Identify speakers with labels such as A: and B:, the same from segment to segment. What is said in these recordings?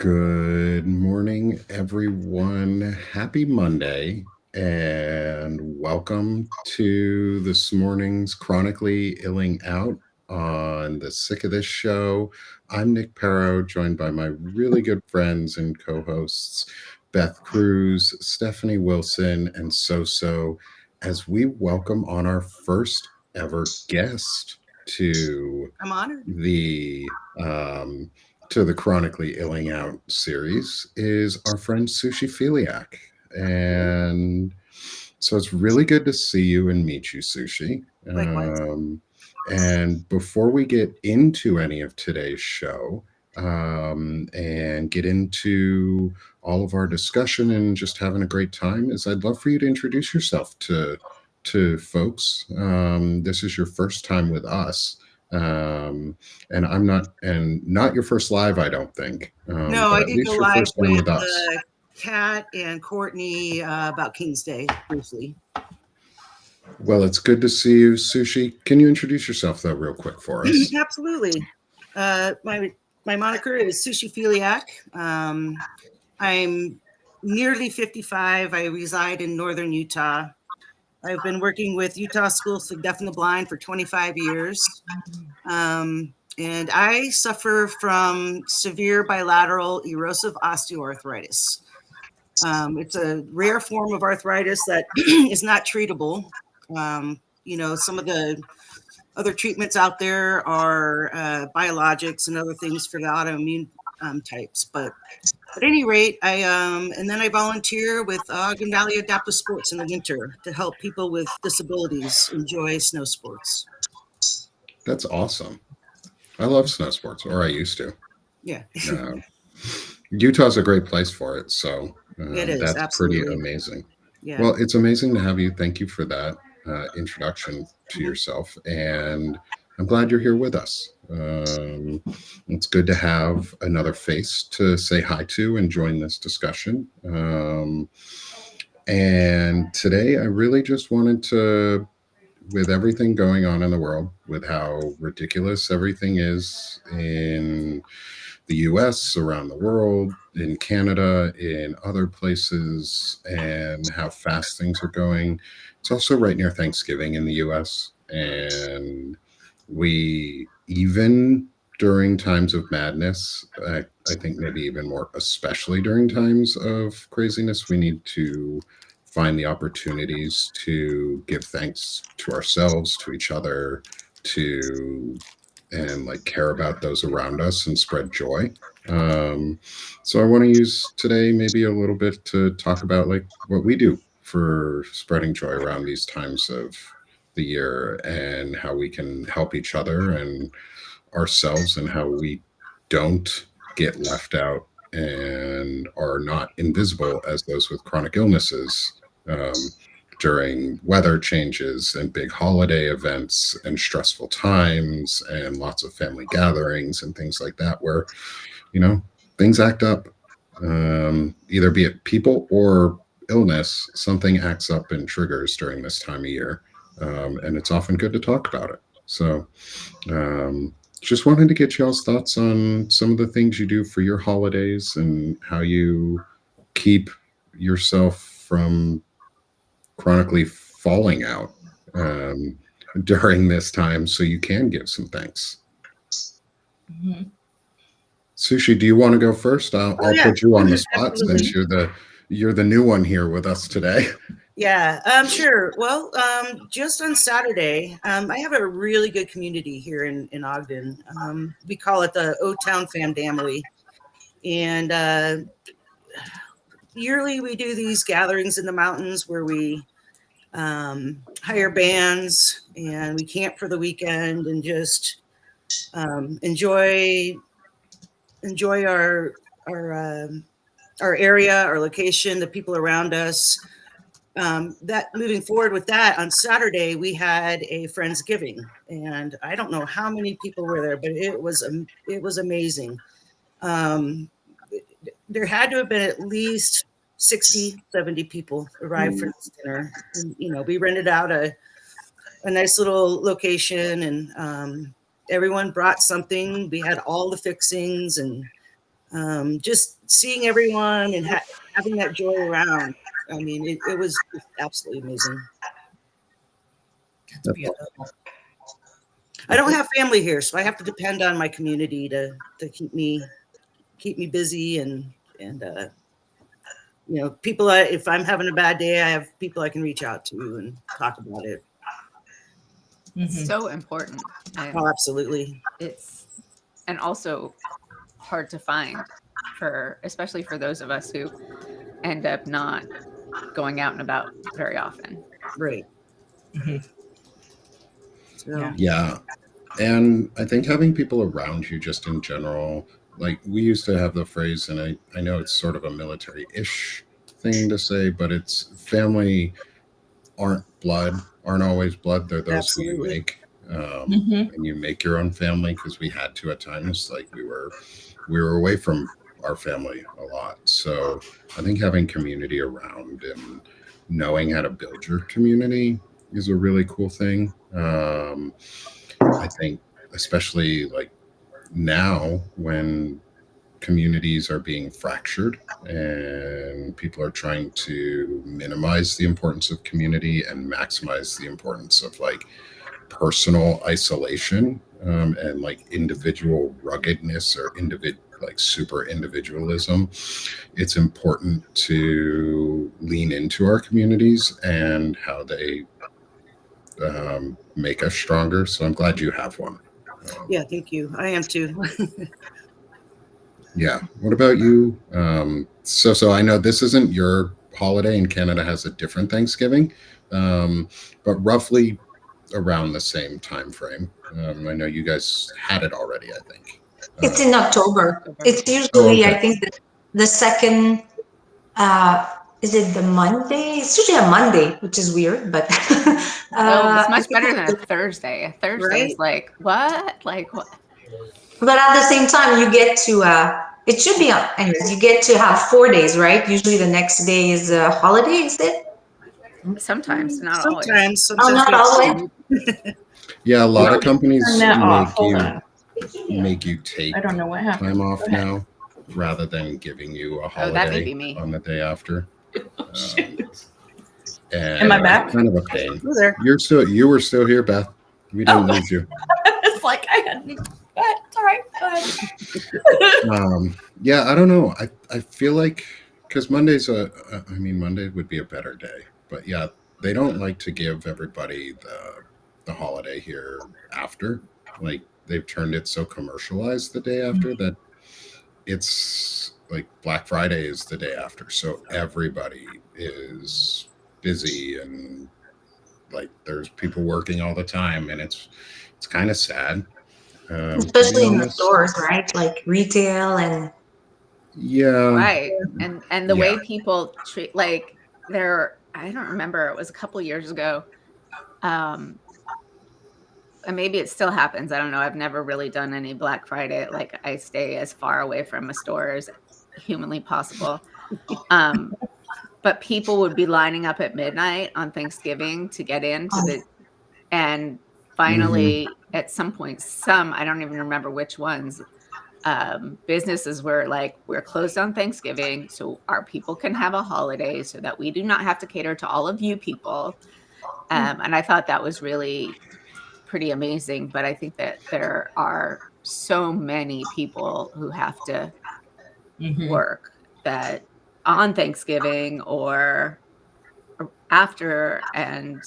A: Good morning, everyone. Happy Monday, and welcome to this morning's Chronically Illing Out on the Sick of This Show. I'm Nick Paro, joined by my really good friends and co hosts, Beth Crus, Stephanie Wilson, and Soso, as we welcome on our first ever guest to
B: I'm honored.
A: the um, Chronically Illing Out series is our friend Sushipheliac. And so it's really good to see you and meet you, Sushi.
B: Likewise.
A: And before we get into any of today's show and get into all of our discussion and just having a great time, is I'd love for you to introduce yourself to folks. This is your first time with us. And I'm not, and not your first live, I don't think,
B: No,
A: but
B: I
A: at
B: did go
A: least your
B: live
A: first time
B: with
A: with us.
B: Kat and Courtney about King's Day briefly.
A: Well, it's good to see you, Sushi. Can you introduce yourself, though, real quick for us?
B: Absolutely. My moniker is Sushipheliac. I'm nearly 55. I reside in northern Utah. I've been working with Utah Schools for Deaf and the Blind for 25 years. And I suffer from severe bilateral erosive osteoarthritis. It's a rare form of arthritis that is not treatable. Some of the other treatments out there are biologics and other things for the autoimmune types. But at any rate, and then I volunteer with Ogden Valley Adaptive Sports in the winter to help people with disabilities enjoy snow sports.
A: That's awesome. I love snow sports, or I used to.
B: Yeah,
A: Uh, Utah's a great place for it, so
B: it is.
A: that's pretty
B: Absolutely.
A: amazing.
B: Yeah.
A: Well, it's amazing to have you. Thank you for that introduction to
B: Mhm.
A: yourself, and I'm glad you're here with us. It's good to have another face to say hi to and join this discussion. And today, I really just wanted to, with everything going on in the world, with how ridiculous everything is in the US, around the world, in Canada, in other places, and how fast things are going. It's also right near Thanksgiving in the US. And we, even during times of madness, I think maybe even more, especially during times of craziness, we need to find the opportunities to give thanks to ourselves, to each other, to and like care about those around us and spread joy. Um, so I want to use today maybe a little bit to talk about like what we do for spreading joy around these times of the year and how we can help each other and ourselves and how we don't get left out and are not invisible as those with chronic illnesses um, during weather changes and big holiday events and stressful times and lots of family gatherings and things like that, where, you know, things act up. Either be it people or illness, something acts up and triggers during this time of year. And it's often good to talk about it. So, um, just wanted to get y'all's thoughts on some of the things you do for your holidays and how you keep yourself from chronically falling out um, during this time so you can give some thanks.
C: Mhm.
A: Sushi, do you want to go first?
B: Oh
A: I'll
B: yeah,
A: put you on the spot
B: absolutely.
A: since you're the new one here with us today.
B: Yeah, sure. Well, just on Saturday, I have a really good community here in Ogden. We call it the O Town Famdamily. And yearly we do these gatherings in the mountains where we hire bands and we camp for the weekend and just enjoy our area, our location, the people around us. That moving forward with that, on Saturday we had a Friendsgiving, and I don't know how many people were there, but it was amazing. Um, there had to have been at least 60, 70 people arrived for this dinner. And, we rented out a nice little location, and everyone brought something. We had all the fixings, and just seeing everyone and having that joy around. I mean, it was just absolutely amazing.
C: That's beautiful.
B: I don't have family here, so I have to depend on my community to keep me busy and people. If I'm having a bad day, I have people I can reach out to and talk about it.
D: So important.
B: Oh, absolutely.
D: And also hard to find especially for those of us who end up not going out and about very often.
B: Right. So.
A: Yeah. And I think having people around you just in general, like we used to have the phrase, and I know it's sort of a military-ish thing to say, but it's family aren't always blood. They're those who you
B: Absolutely.
A: make. And you make your own family, because we had to at times. Like we were away from our family a lot. So I think having community around and knowing how to build your community is a really cool thing. I think especially like now when communities are being fractured and people are trying to minimize the importance of community and maximize the importance of like personal isolation, and like individual ruggedness or like super individualism. It's important to lean into our communities and how they make us stronger. So I'm glad you have one.
B: Yeah, thank you. I am too.
A: Yeah. What about you? So I know this isn't your holiday, and Canada has a different Thanksgiving, but roughly around the same time frame. I know you guys had it already, I think.
E: It's in October. It's
A: Oh,
E: usually,
A: okay.
E: I think, the second, is it the Monday? It's usually a Monday, which is weird, but
D: It's much
E: I think
D: better than a Thursday. A Thursday is
B: Right?
D: like, what? Like, what?
E: but at the same time, you get to, it should be, anyways, you get to have 4 days, right? Usually the next day is a holiday, is it?
D: Sometimes, not always.
B: Sometimes
E: Oh, not
B: we have
E: always.
B: to.
A: Yeah, a lot of companies
C: Turn that off. Hold on.
A: make you take
C: I don't know what happened.
A: time off
C: Go ahead.
A: now rather than giving you a
D: Oh, that may
A: holiday
D: be me.
A: on the day after. And
C: Am I back?
A: it's kind of a pain.
B: You're there.
A: You were still here, Beth. We didn't
C: Oh.
A: lose you.
C: It's like I had. It's all right. Go ahead.
A: Yeah, I don't know. I feel like because Monday's Monday would be a better day, but yeah, they don't like to give everybody the holiday here after. Like they've turned it so commercialized the day after that it's like Black Friday is the day after, so everybody is busy and like there's people working all the time, and it's kind of sad. To be
E: Especially in the
A: honest.
E: stores, right? Like retail and
A: Yeah.
D: Right. And the
A: Yeah.
D: way people treat, like, I don't remember, it was a couple years ago. And maybe it still happens. I don't know. I've never really done any Black Friday. Like, I stay as far away from a store as humanly possible. But people would be lining up at midnight on Thanksgiving to get into and finally at some point, I don't even remember which ones, businesses were like, we're closed on Thanksgiving, so our people can have a holiday so that we do not have to cater to all of you people. And I thought that was really pretty amazing. But I think that there are so many people who have to work that on Thanksgiving or after, and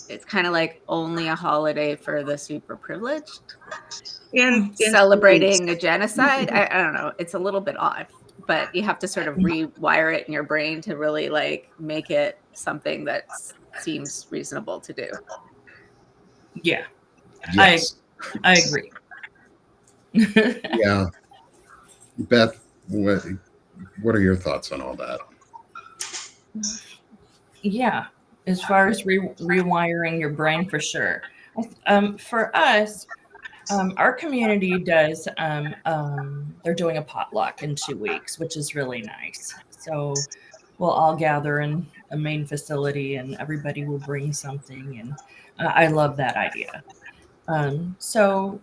D: it's kind of like only a holiday for the super privileged.
B: And
D: Celebrating a genocide. I don't know. It's a little bit odd, but you have to sort of rewire it in your brain to really like make it something that seems reasonable to do.
C: Yeah,
A: Yes.
C: I agree.
A: Yeah. Beth, what are your thoughts on all that?
C: Yeah, as far as rewiring your brain, for sure. For us, our community does. They're doing a potluck in 2 weeks, which is really nice. So we'll all gather in a main facility, and everybody will bring something, and I love that idea. So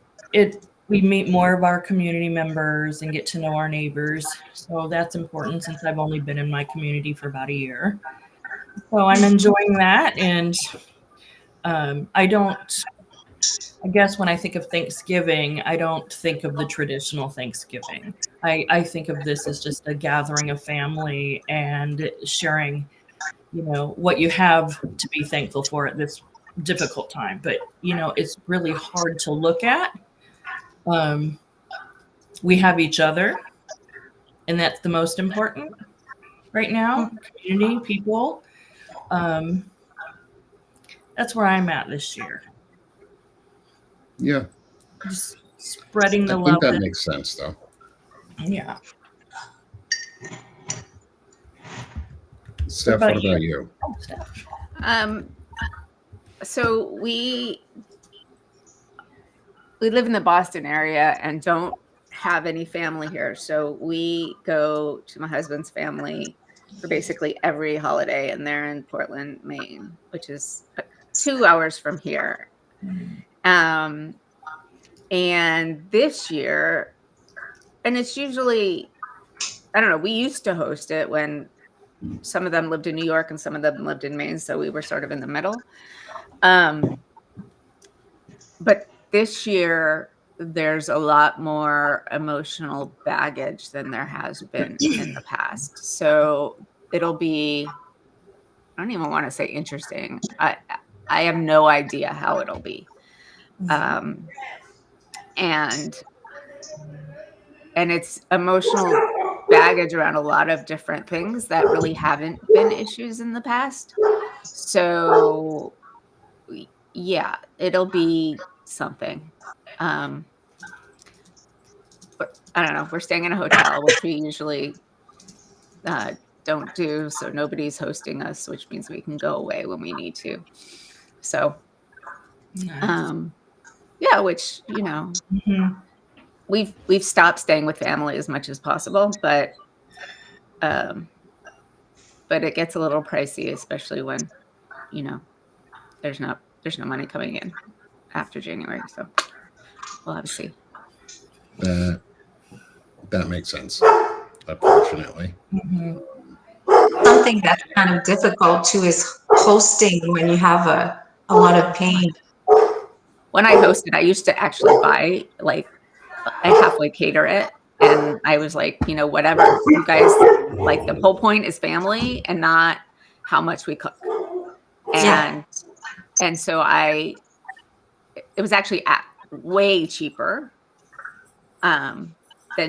C: we we meet more of our community members and get to know our neighbors. So that's important since I've only been in my community for about a year. So I'm enjoying that. And I guess when I think of Thanksgiving, I don't think of the traditional Thanksgiving. I think of this as just a gathering of family and sharing, what you have to be thankful for at this difficult time. But, it's really hard to look at. We have each other, and that's the most important right now. Community, people. That's where I'm at this year.
A: Yeah,
C: Just spreading the
A: I
C: love.
A: think that makes sense, though.
C: Yeah.
A: Steph,
C: about
A: what
C: you?
A: about you?
C: Oh, Steph.
D: So we live in the Boston area and don't have any family here. So we go to my husband's family for basically every holiday, and they're in Portland, Maine, which is 2 hours from here. And this year, and it's usually, I don't know, we used to host it when some of them lived in New York and some of them lived in Maine. So we were sort of in the middle. But this year, there's a lot more emotional baggage than there has been in the past. So it'll be, I don't even want to say interesting. I have no idea how it'll be. And it's emotional baggage around a lot of different things that really haven't been issues in the past. So yeah, it'll be something. But I don't know. We're staying in a hotel, which we usually don't do. So nobody's hosting us, which means we can go away when we need to. So,
C: Nice.
D: yeah, which, we've stopped staying with family as much as possible, but it gets a little pricey, especially when, there's no money coming in after January. So we'll have to see.
A: That makes sense, unfortunately.
E: Something that's kind of difficult too is hosting when you have a lot of pain.
D: When I hosted, I used to actually buy, like, I halfway cater it. And I was like, whatever you guys, like, the whole point is family and not how much we cook. And so it was actually way cheaper than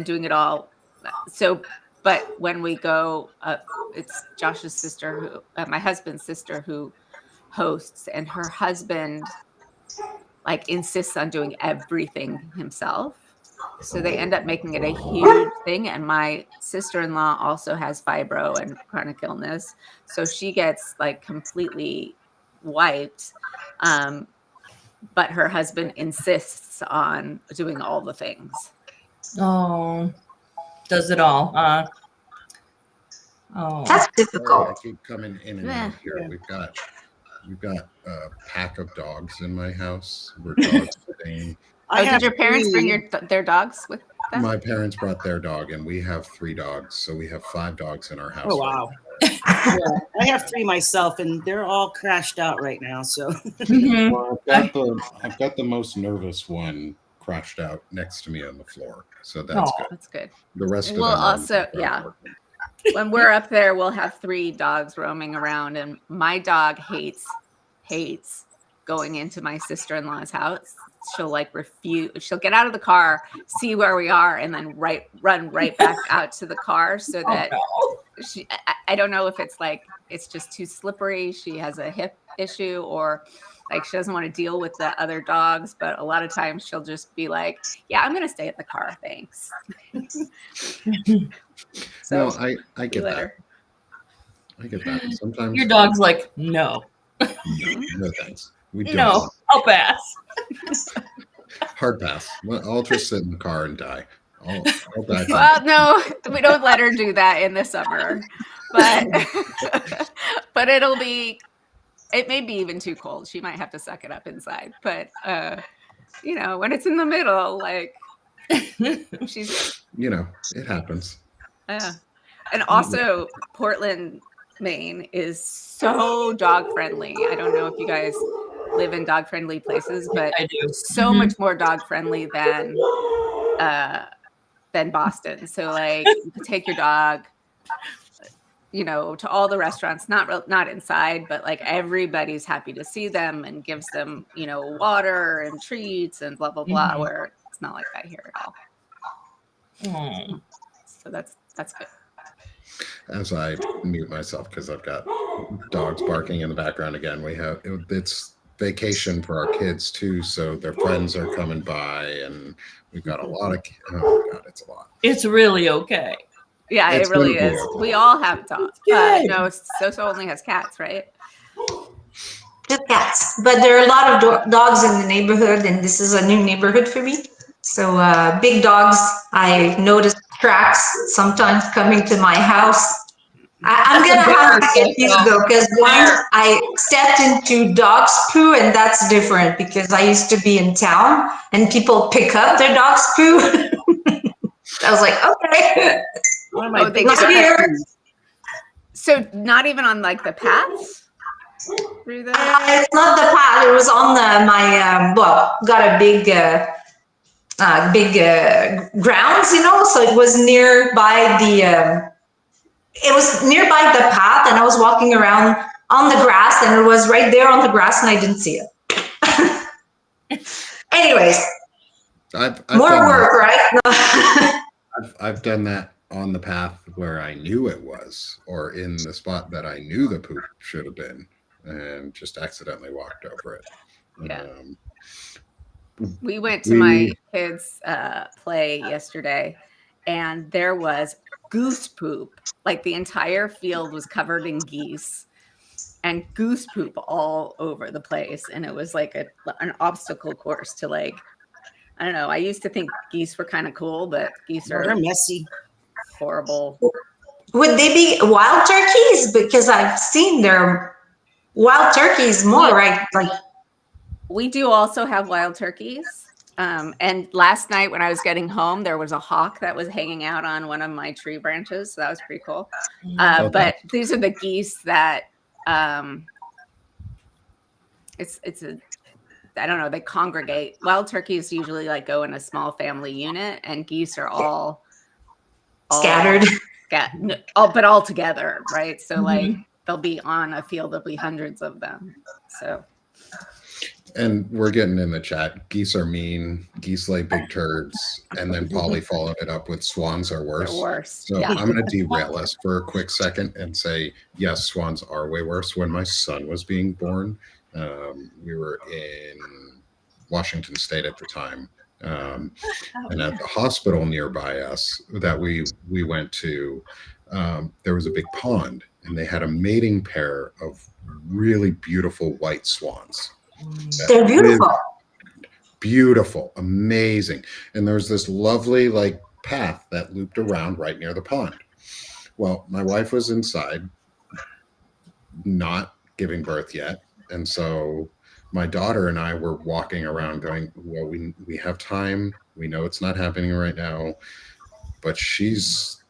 D: doing it all. So, but when we go, it's Josh's sister, my husband's sister, who hosts, and her husband like insists on doing everything himself. So they end up making it a huge thing. And my sister-in-law also has fibro and chronic illness. So she gets like completely wiped. But her husband insists on doing all the things.
C: Oh, does it all? Oh,
E: That's
A: Sorry,
E: difficult.
A: I keep coming in and out here. We've got a pack of dogs in my house. We're dog sitting.
D: Did your parents bring their dogs with them?
A: My parents brought their dog, and we have 3 dogs, so we have 5 dogs in our house.
B: Oh, wow. Yeah, I have 3 myself, and they're all crashed out right now. So
A: Well, I've got the most nervous one crashed out next to me on the floor, so that's good.
D: That's good.
A: The rest of
D: We'll
A: them
D: also, when we're up there, we'll have 3 dogs roaming around, and my dog hates going into my sister-in-law's house. She'll like refuse. She'll get out of the car, see where we are, and then run right back out to the car. So that I don't know if it's like it's just too slippery. She has a hip issue, or like she doesn't want to deal with the other dogs. But a lot of times she'll just be like, "Yeah, I'm going to stay at the car, thanks." So
A: no, I get that. I get that. Sometimes
C: your dog's like, no.
A: No thanks. We don't.
C: No, I'll pass.
A: Hard pass. I'll just sit in the car and die. I'll die.
D: Well, no, we don't let her do that in the summer, but it may be even too cold. She might have to suck it up inside. But when it's in the middle, like She's
A: it happens.
D: yeah. And also Portland, Maine is so dog friendly. I don't know if you guys live in dog friendly places, but
C: I do.
D: so
C: Mhm.
D: much more dog friendly than Boston. So like you could take your dog, to all the restaurants, not inside, but like everybody's happy to see them and gives them, water and treats and blah blah blah.
C: Mhm.
D: Where it's not like that here at all.
C: Aw.
D: So that's good.
A: As I mute myself because I've got dogs barking in the background again. It's vacation for our kids too, so their friends are coming by, and we've got a lot of. Oh my God, it's a lot.
C: It's really okay.
D: Yeah,
A: It's
D: it really
A: gonna be
D: is.
A: okay.
D: We all have dogs.
C: Good.
D: No, Soso only has cats, right?
E: Just cats. But there are a lot of dogs in the neighborhood, and this is a new neighborhood for me. So big dogs, I noticed tracks sometimes coming to my house. I'm
C: That's a
E: gonna have to
C: bear,
E: get used
C: Soso.
E: though, because once
C: Bear.
E: I stepped into dog's poo, and that's different because I used to be in town and people pick up their dog's poo. I was like, okay,
B: One of my
D: Oh, they
B: biggest
E: not
D: get
E: here.
B: pet peeves.
D: So not even on like the paths through the.
E: It's not the path. It was on my got a big grounds, so it was nearby it was nearby the path, and I was walking around on the grass, and it was right there on the grass, and I didn't see it. Anyways,
A: I've
E: more
A: done
E: work, right?
A: that. I've done that on the path where I knew it was, or in the spot that I knew the poop should have been, and just accidentally walked over it.
D: Yeah.
A: Um,
D: We went to my
A: we
D: kids' play yesterday, and there was goose poop. Like the entire field was covered in geese, and goose poop all over the place. And it was like an obstacle course to like, I don't know. I used to think geese were kind of cool, but geese
B: Oh, they're
D: are
B: messy.
D: horrible.
E: Would they be wild turkeys? Because I've seen their wild turkeys more, right? Like,
D: We do also have wild turkeys. And last night when I was getting home, there was a hawk that was hanging out on one of my tree branches. So that was pretty cool.
A: Oh,
D: But these are the geese that it's I don't know, they congregate. Wild turkeys usually like go in a small family unit, and geese are all
E: scattered.
D: but all together, right? So like
C: Mhm.
D: they'll be on a field, there'll be hundreds of them. So
A: and we're getting in the chat. Geese are mean. Geese lay big turds, and then Polly followed it up with swans are
D: they're
A: worse.
D: worse.
A: So
D: Yeah.
A: I'm going to derail us for a quick second and say, yes, swans are way worse. When my son was being born, we were in Washington State at the time, and at the hospital nearby us that we went to, there was a big pond, and they had a mating pair of really beautiful white swans.
E: They're beautiful.
A: Beautiful, amazing. And there was this lovely like path that looped around right near the pond. Well, my wife was inside, not giving birth yet. And so my daughter and I were walking around going, well, we have time. We know it's not happening right now, but she's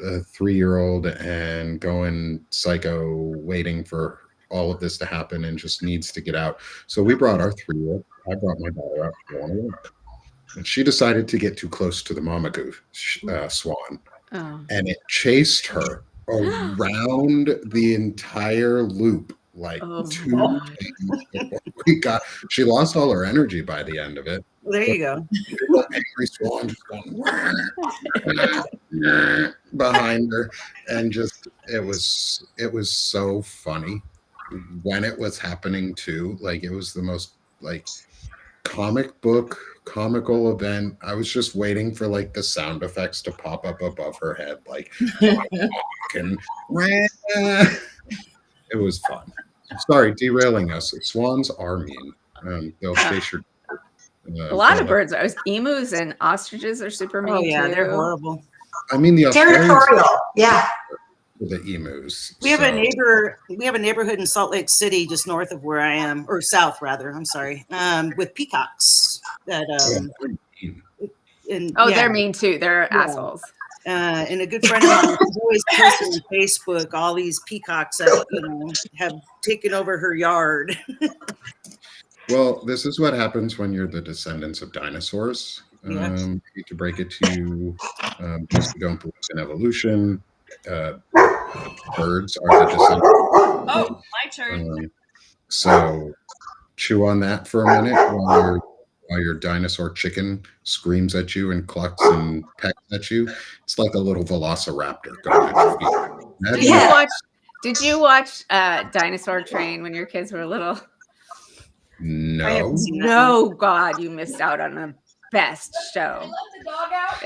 A: a 3-year-old and going psycho, waiting for all of this to happen and just needs to get out. So we brought our 3-year-old. I brought my daughter out to go on a walk. And she decided to get too close to the mama goose swan,
D: Oh.
A: and it chased her around the entire loop like
D: Oh my
A: 2
D: God.
A: times before she lost all her energy by the end of it.
B: Well, there you go.
A: The angry swan just going behind her, and just it was so funny when it was happening too. Like it was the most like comical event. I was just waiting for like the sound effects to pop up above her head, like and it was fun. Sorry, derailing us. Swans are mean. They'll chase your.
D: A lot of birds. Emus and ostriches are super mean
B: Oh yeah,
D: too.
B: they're horrible.
A: I mean, the Australians
E: Territorial. Yeah.
A: the emus.
B: We have a
A: so-
B: neighbor. We have a neighborhood in Salt Lake City, just north of where I am, or south rather. I'm sorry, with peacocks. That and
D: Oh,
B: yeah,
D: they're mean too. They're
B: Yeah.
D: assholes.
B: And a good friend of mine is always posting on Facebook all these peacocks that have taken over her yard.
A: Well, this is what happens when you're the descendants of dinosaurs.
B: Yeah.
A: I hate to break it to you, those who don't believe in evolution. Uh, birds are the descendants.
C: Oh, my turn.
A: So chew on that for a minute while your dinosaur chicken screams at you and clucks and pecks at you. It's like a little velociraptor going at your feet.
D: Did you watch Dinosaur Train when your kids were little?
A: No.
B: I haven't seen that
D: No, God, you missed out on the best show.
C: Let the dog out.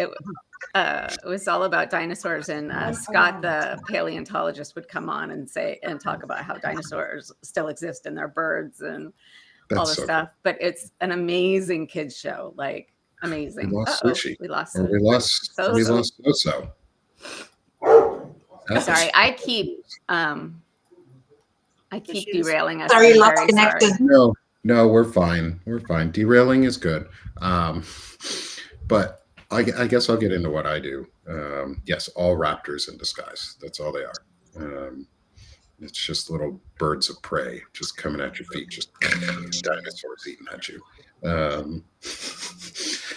D: It was all about dinosaurs, and Scott, the paleontologist, would come on and talk about how dinosaurs still exist and they're birds and all this stuff. Cool. But it's an amazing kids show, like amazing.
A: We lost Sushi.
D: We lost
A: Soso.
D: Sorry, I keep derailing us.
E: Sorry, lost connected.
A: No, we're fine. We're fine. Derailing is good. But I guess I'll get into what I do. Yes, all raptors in disguise. That's all they are. It's just little birds of prey just coming at your feet, just dinosaurs eating at you.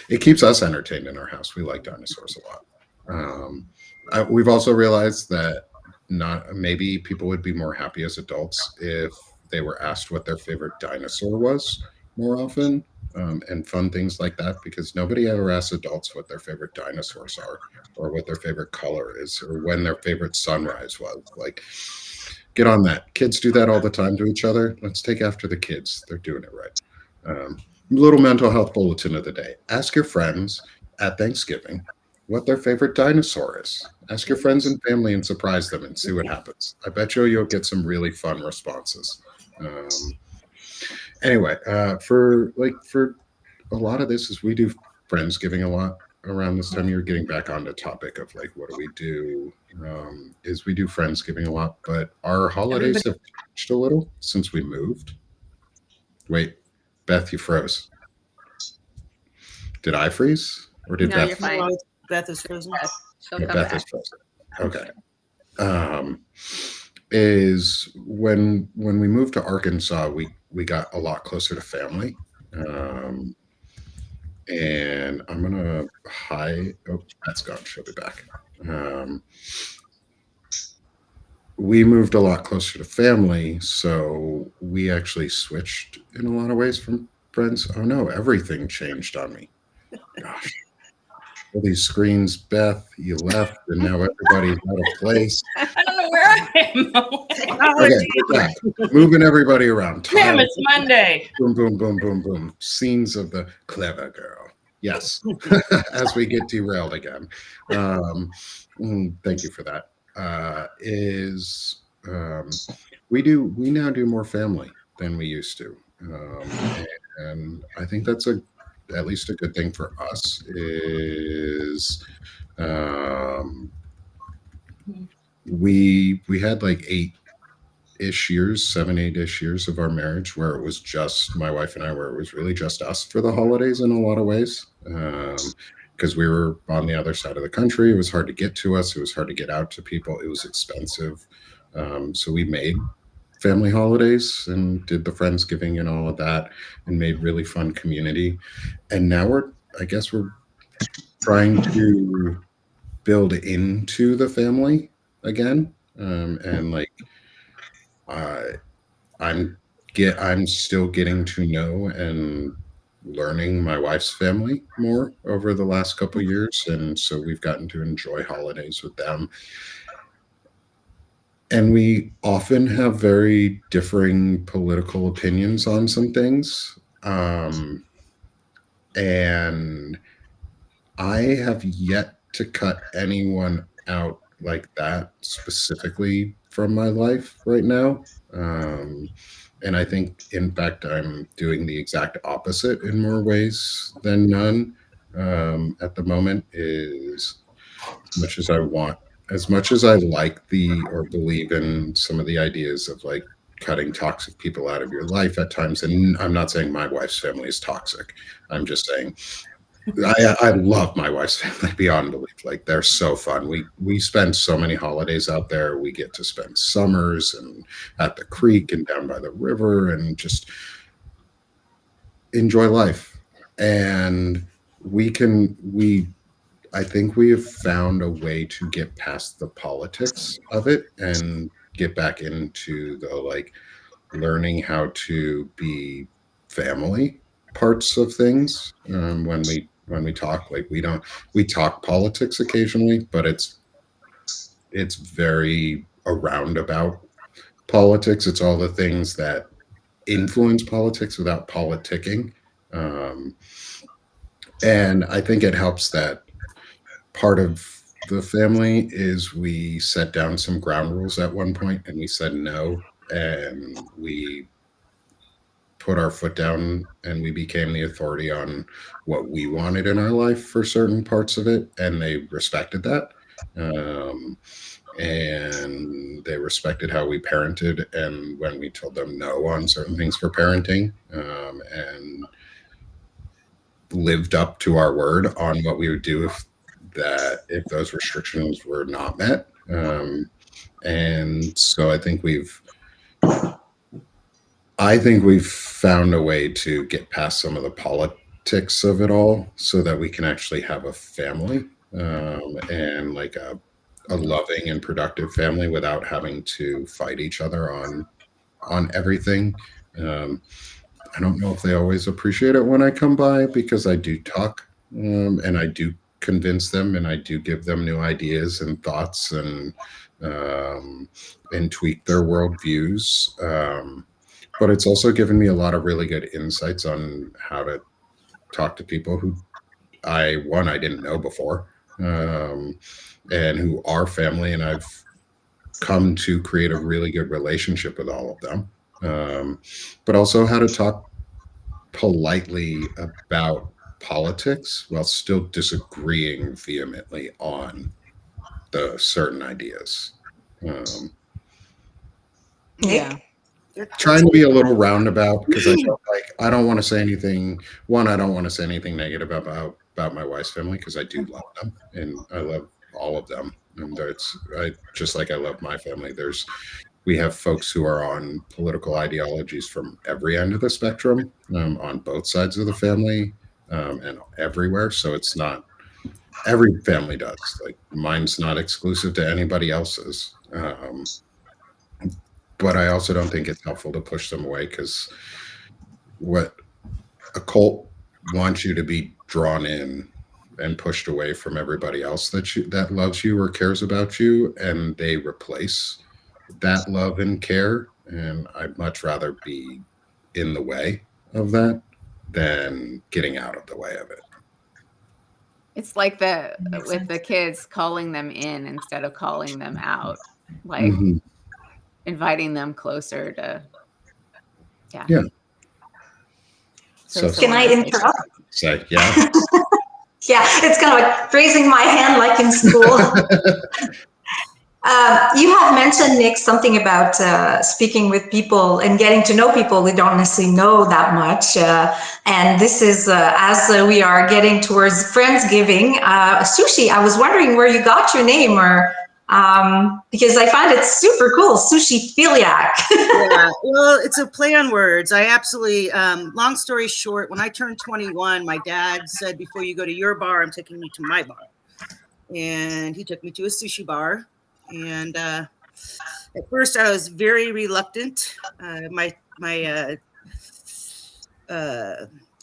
A: It keeps us entertained in our house. We like dinosaurs a lot. We've also realized that maybe people would be more happy as adults if they were asked what their favorite dinosaur was more often, and fun things like that, because nobody ever asks adults what their favorite dinosaurs are or what their favorite color is or when their favorite sunrise was. Like, get on that. Kids do that all the time to each other. Let's take after the kids. They're doing it right. Little mental health bulletin of the day. Ask your friends at Thanksgiving what their favorite dinosaur is. Ask your friends and family and surprise them and see what happens. I bet you'll get some really fun responses. Anyway, for a lot of this is we do Friendsgiving a lot around this time. You're getting back on the topic of like, what do we do? Is we do Friendsgiving a lot, but our holidays have changed a little since we moved. Wait, Beth, you froze. Did I freeze or did Beth?
D: You're fine.
B: No, Beth is frozen.
A: Beth is frozen. Okay. Is when we moved to Arkansas, we got a lot closer to family. And I'm gonna that's gone. She'll be back. We moved a lot closer to family, so we actually switched in a lot of ways from friends. Oh no, everything changed on me. Gosh. All these screens, Beth, you left, and now everybody's out of place.
C: I don't know where I am.
A: Okay, we're back. Moving everybody around.
C: Damn, it's Monday.
A: Boom, boom, boom, boom, boom. Scenes of the clever girl. Yes, as we get derailed again. Thank you for that. We now do more family than we used to, and I think that's at least a good thing for us. Is we had like 8-ish years, 7-8-ish years of our marriage where it was just my wife and I, where it was really just us for the holidays in a lot of ways. Because we were on the other side of the country. It was hard to get to us. It was hard to get out to people. It was expensive. So we made family holidays and did the Friendsgiving and all of that and made really fun community. And now we're trying to build into the family again. And like, I'm still getting to know and learning my wife's family more over the last couple of years, and so we've gotten to enjoy holidays with them. And we often have very differing political opinions on some things, and I have yet to cut anyone out like that specifically from my life right now. And I think, in fact, I'm doing the exact opposite in more ways than none at the moment. Is as much as I like or believe in some of the ideas of like cutting toxic people out of your life at times. And I'm not saying my wife's family is toxic. I'm just saying I love my wife's family beyond belief. Like they're so fun. We spend so many holidays out there. We get to spend summers and at the creek and down by the river and just enjoy life. And we I think we have found a way to get past the politics of it and get back into the like learning how to be family parts of things. When we talk, like we talk politics occasionally, but it's very a roundabout politics. It's all the things that influence politics without politicking. Um, and I think it helps that part of the family is we set down some ground rules at one point and we said no, and we put our foot down and we became the authority on what we wanted in our life for certain parts of it, and they respected that. um, and they respected how we parented and when we told them no on certain things for parenting, and lived up to our word on what we would do if those restrictions were not met. And so I think we've found a way to get past some of the politics of it all so that we can actually have a family, and like a loving and productive family without having to fight each other on everything. Um, I don't know if they always appreciate it when I come by because I do talk, and I do convince them and I do give them new ideas and thoughts um, and tweak their worldviews. But it's also given me a lot of really good insights on how to talk to people who I didn't know before, um, and who are family, and I've come to create a really good relationship with all of them. But also how to talk politely about politics while still disagreeing vehemently on the certain ideas. Um,
D: Yeah.
E: Nick?
A: Trying to be a little roundabout because I felt like I don't want to say anything. One, I don't want to say anything negative about my wife's family because I do love them and I love all of them. And just like I love my family. We have folks who are on political ideologies from every end of the spectrum, on both sides of the family, and everywhere. So it's not every family does. Like mine's not exclusive to anybody else's. But I also don't think it's helpful to push them away because what a cult wants you to be drawn in and pushed away from everybody else that loves you or cares about you, and they replace that love and care. And I'd much rather be in the way of that than getting out of the way of it.
D: It's like
C: Makes
D: with
C: sense.
D: the kids calling them in instead of calling them out, like
A: Mhm.
D: inviting them closer to, yeah.
A: Yeah.
D: So
A: So
E: Can I interrupt?
A: say, yeah.
E: Yeah, it's kind of like raising my hand like in school. You have mentioned, Nick, something about speaking with people and getting to know people we don't necessarily know that much. And this is as we are getting towards Friendsgiving. Sushi, I was wondering where you got your name, or because I find it super cool, Sushipheliac.
B: Yeah, well, it's a play on words. I absolutely, long story short, when I turned 21, my dad said, before you go to your bar, I'm taking you to my bar. And he took me to a sushi bar. And at first I was very reluctant. My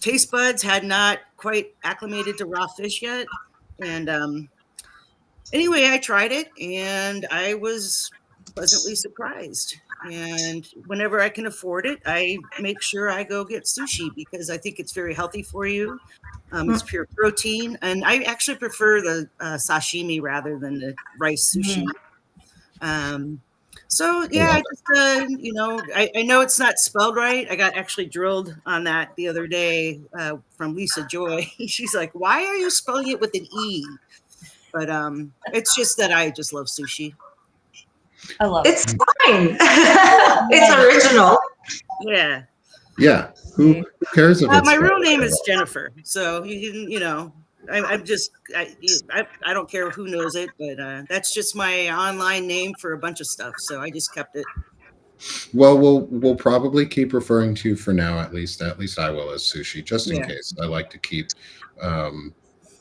B: taste buds had not quite acclimated to raw fish yet. And anyway, I tried it and I was pleasantly surprised. And whenever I can afford it, I make sure I go get sushi because I think it's very healthy for you. It's pure protein. And I actually prefer the sashimi rather than the rice sushi. So yeah, I just I know it's not spelled right. I got actually drilled on that the other day from Lisa Joy. She's like, "Why are you spelling it with an E?" But it's just that I just love sushi.
C: I love it.
E: It's fine. It's original.
B: Yeah.
A: Yeah. Who cares if it's
B: My real name is Jennifer, so you can, I'm just, I don't care who knows it, but that's just my online name for a bunch of stuff. So I just kept it.
A: Well, we'll probably keep referring to you for now, at least. At least I will, as Sushi, just in
B: Yeah,
A: case. I like to keep, um,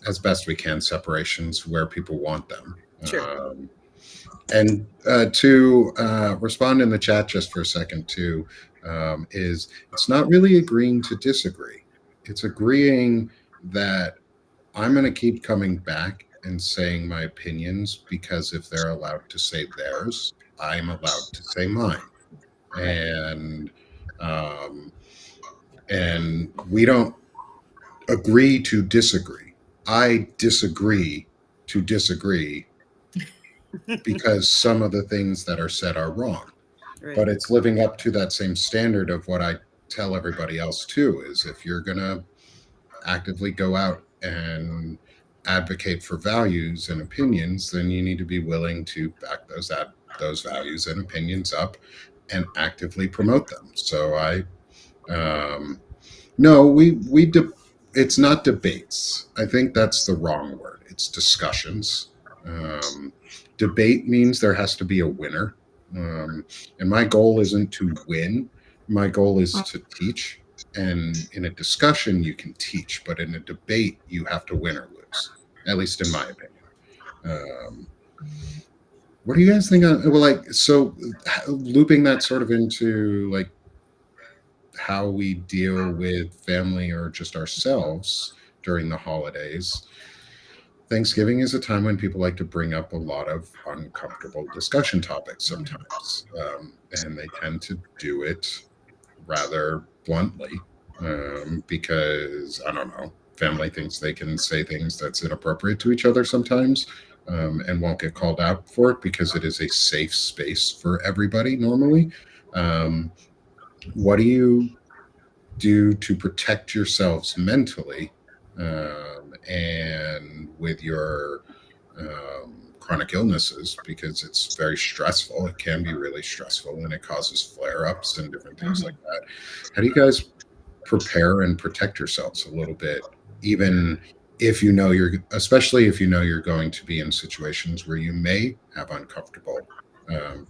A: as best we can, separations where people want them.
B: sure.
A: And to respond in the chat just for a second, too, is it's not really agreeing to disagree. It's agreeing that I'm going to keep coming back and saying my opinions because if they're allowed to say theirs, I'm allowed to say mine.
B: Right.
A: And um, and we don't agree to disagree. I disagree to disagree because some of the things that are said are wrong.
B: Right.
A: But it's living up to that same standard of what I tell everybody else too, is if you're going to actively go out and advocate for values and opinions, then you need to be willing to back those values and opinions up and actively promote them. So no, it's not debates. I think that's the wrong word. It's discussions. Um, Debate means there has to be a winner. And my goal isn't to win. My goal is to teach. And in a discussion, you can teach, but in a debate, you have to win or lose, at least in my opinion. What do you guys think on, well, like, so looping that sort of into like how we deal with family or just ourselves during the holidays. Thanksgiving is a time when people like to bring up a lot of uncomfortable discussion topics sometimes, and they tend to do it rather bluntly because, I don't know, family thinks they can say things that's inappropriate to each other sometimes, and won't get called out for it because it is a safe space for everybody normally. Um, what do you do to protect yourselves mentally and with your chronic illnesses, because it's very stressful? It can be really stressful and it causes flare ups and different things like that. How do you guys prepare and protect yourselves a little bit, even if you know especially if you know you're going to be in situations where you may have uncomfortable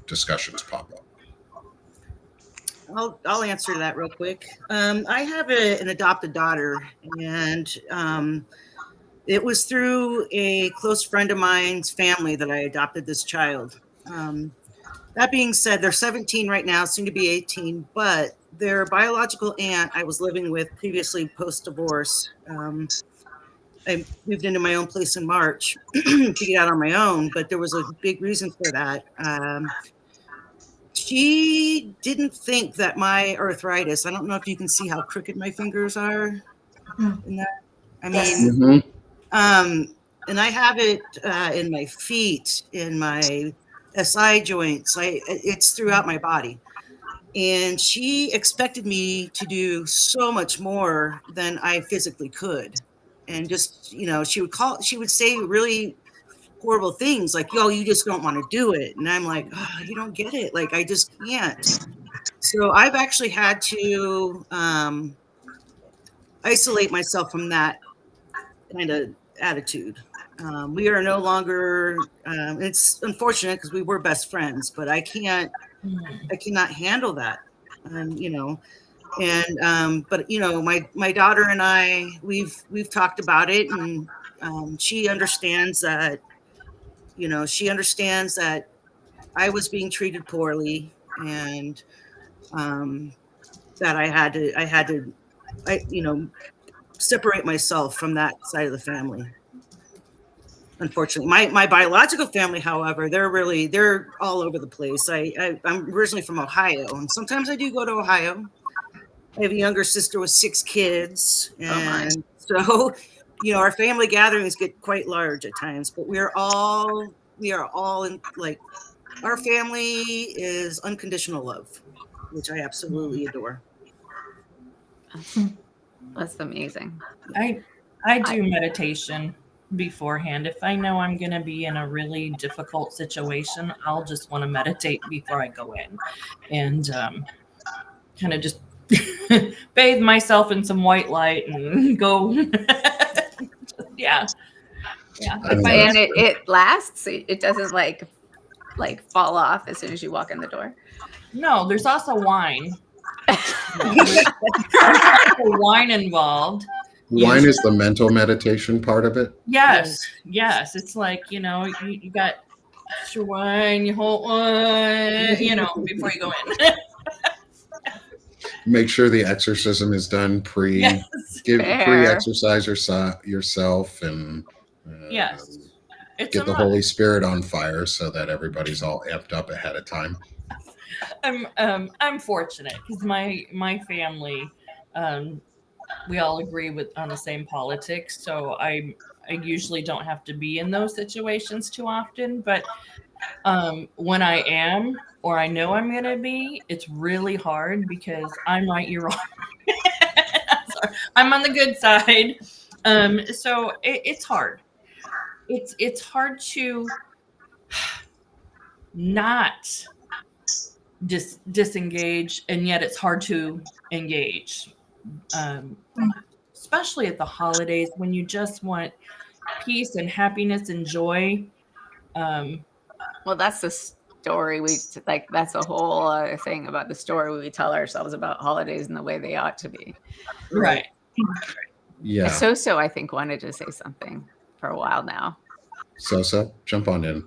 A: discussions pop up?
B: I'll answer that real quick. I have an adopted daughter, and it was through a close friend of mine's family that I adopted this child. That being said, they're 17 right now, soon to be 18, but their biological aunt I was living with previously post-divorce. I moved into my own place in March to get out on my own, but there was a big reason for that. She didn't think that my arthritis, I don't know if you can see how crooked my fingers are in that. I mean,
A: Mm-hmm.
B: and I have it in my feet, in my SI joints. It's throughout my body. And she expected me to do so much more than I physically could. And just, she would say really horrible things like, yo, you just don't want to do it. And I'm like, oh, you don't get it. Like, I just can't. So I've actually had to isolate myself from that kind of attitude. We are no longer, it's unfortunate because we were best friends, but I cannot handle that. But my daughter and I, we've talked about it, and she understands that, I was being treated poorly, and that I had to, separate myself from that side of the family. Unfortunately, my biological family, however, they're all over the place. I'm originally from Ohio, and sometimes I do go to Ohio. I have a younger sister with 6 kids, and so our family gatherings get quite large at times. But we are all in, like, our family is unconditional love, which I absolutely adore.
D: That's amazing.
C: I do meditation beforehand. If I know I'm going to be in a really difficult situation, I'll just want to meditate before I go in, and kind of just bathe myself in some white light and go. Yeah.
A: I think
D: And
A: that's great.
D: it lasts. It doesn't like fall off as soon as you walk in the door.
C: No, there's also wine. There's also wine involved.
A: Wine is the mental meditation part of it.
C: Yes. It's like, you got extra wine, you hold one, before you go in.
A: Make sure the exorcism is done
C: Yes.
A: pre-exercise yourself, and
C: Yes. It's
A: get
C: a
A: the
C: must.
A: Holy Spirit on fire so that everybody's all amped up ahead of time.
C: I'm fortunate because my family, we all agree on the same politics, so I usually don't have to be in those situations too often. But when I am, or I know I'm gonna be, it's really hard because I'm right, you're wrong. Sorry. I'm on the good side, so it's hard. It's hard to not disengage, and yet it's hard to engage, um, especially at the holidays when you just want peace and happiness and joy.
D: Well, that's the story that's a whole other thing about the story we tell ourselves about holidays and the way they ought to be.
C: Right.
A: Yeah.
D: Soso, I think, wanted to say something for a while now.
A: Soso, jump on in.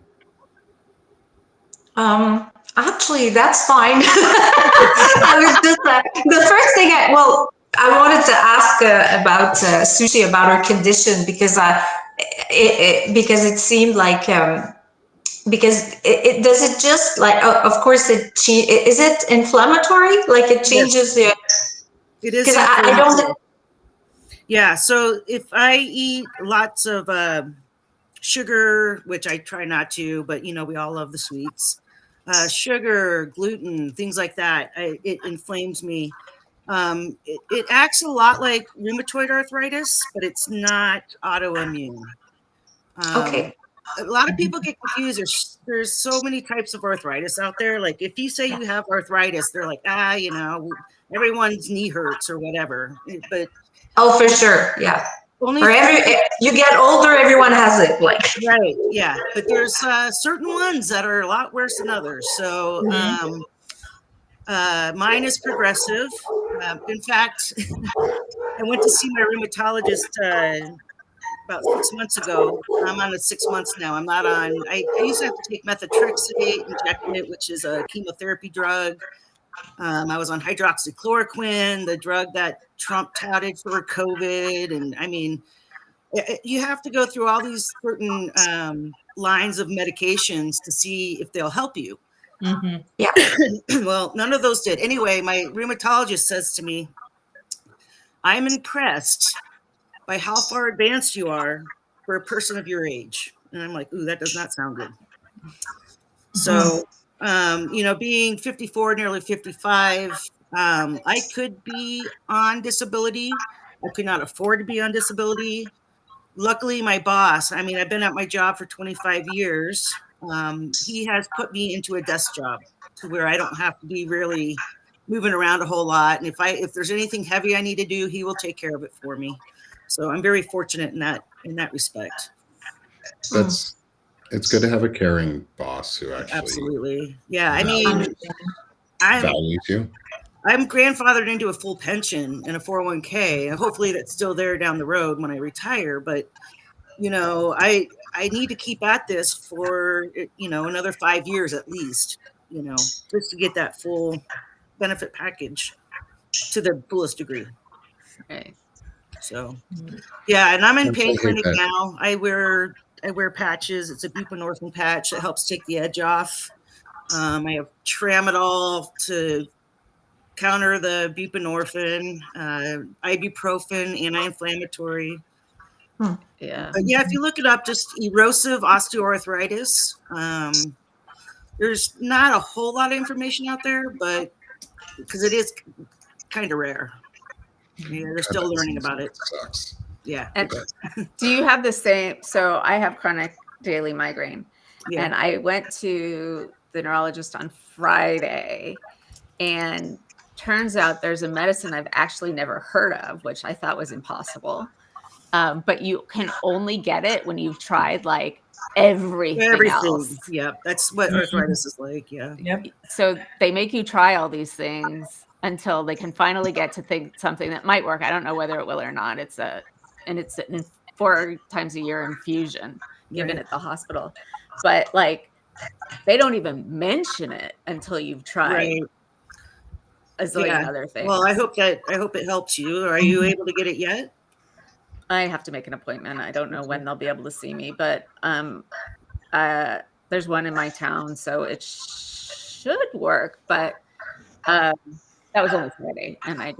E: Actually, that's fine. I was just the first thing I wanted to ask about Sushi about her condition because because it seemed like because it does it just like of course is it inflammatory, like it changes the
B: It is
E: because I don't.
B: inflammatory. Yeah, so if I eat lots of sugar, which I try not to, but we all love the sweets, sugar, gluten, things like that, it inflames me. It acts a lot like rheumatoid arthritis, but it's not autoimmune.
E: Okay.
B: A lot of people get confused. There's so many types of arthritis out there. Like if you say you have arthritis, they're like, everyone's knee hurts or whatever. But
E: Oh, for sure, yeah.
B: only
E: For you get older, everyone has it. Like
B: right, yeah. But there's certain ones that are a lot worse than others. So mine is progressive. In fact, I went to see my rheumatologist about 6 months ago. I'm on it 6 months now. I'm not on. I used to have to take methotrexate injected, which is a chemotherapy drug. I was on hydroxychloroquine, the drug that Trump touted for COVID, and I mean, you have to go through all these certain lines of medications to see if they'll help you.
C: Mm-hmm.
E: yeah.
B: Well, none of those did. Anyway, my rheumatologist says to me, "I'm impressed by how far advanced you are for a person of your age." And I'm like, ooh, that does not sound good. So, being 54, nearly 55, I could be on disability. I could not afford to be on disability. Luckily, my boss, I've been at my job for 25 years. He has put me into a desk job to where I don't have to be really moving around a whole lot. And if there's anything heavy I need to do, he will take care of it for me. So I'm very fortunate in that respect.
A: It's good to have a caring boss who actually
B: Absolutely. Yeah.
A: values you.
B: I'm grandfathered into a full pension and a 401k. And hopefully that's still there down the road when I retire. But, I need to keep at this for, another 5 years at least, just to get that full benefit package to the fullest degree.
D: Right.
B: So, yeah. And I'm in
A: Once I
B: pain
A: hit
B: clinic
A: that-
B: now. I wear patches. It's a buprenorphine patch that helps take the edge off. I have tramadol to counter the buprenorphine, ibuprofen, anti-inflammatory.
D: Yeah.
B: But yeah, if you look it up, just erosive osteoarthritis. There's not a whole lot of information out there, but because it is kind of rare. Yeah, they're still learning about it.
A: Sucks.
B: Yeah.
D: And do you have the same? So I have chronic daily migraine,
B: Yeah.
D: and I went to the neurologist on Friday, and turns out there's a medicine I've actually never heard of, which I thought was impossible. But you can only get it when you've tried like everything else.
B: Yeah, that's what arthritis is like. Yeah.
C: Yep.
D: So they make you try all these things until they can finally get to think something that might work. I don't know whether it will or not. It's 4 times a year infusion given
B: Right.
D: at the hospital. But like they don't even mention it until you've tried
B: Right.
D: a zillion
B: Yeah.
D: other things.
B: Well, I hope it helps you. Are you able to get it yet?
D: I have to make an appointment. I don't know when they'll be able to see me, but there's one in my town, so it should work. But that was only Friday, and I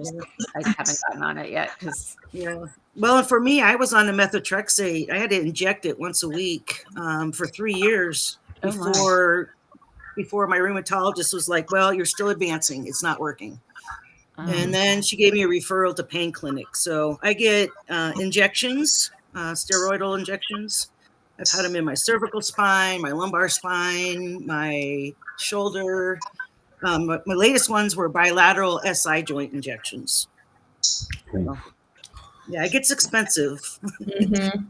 D: haven't gotten on it yet because
B: Yeah. Well, and for me, I was on the methotrexate. I had to inject it once a week for 3 years
D: Oh, my.
B: before my rheumatologist was like, "Well, you're still advancing. It's not working."
D: um,
B: And then she gave me a referral to pain clinic. So I get injections, steroidal injections. I've had them in my cervical spine, my lumbar spine, my shoulder. My latest ones were bilateral SI joint injections. So, yeah, it gets expensive.
C: Mhm.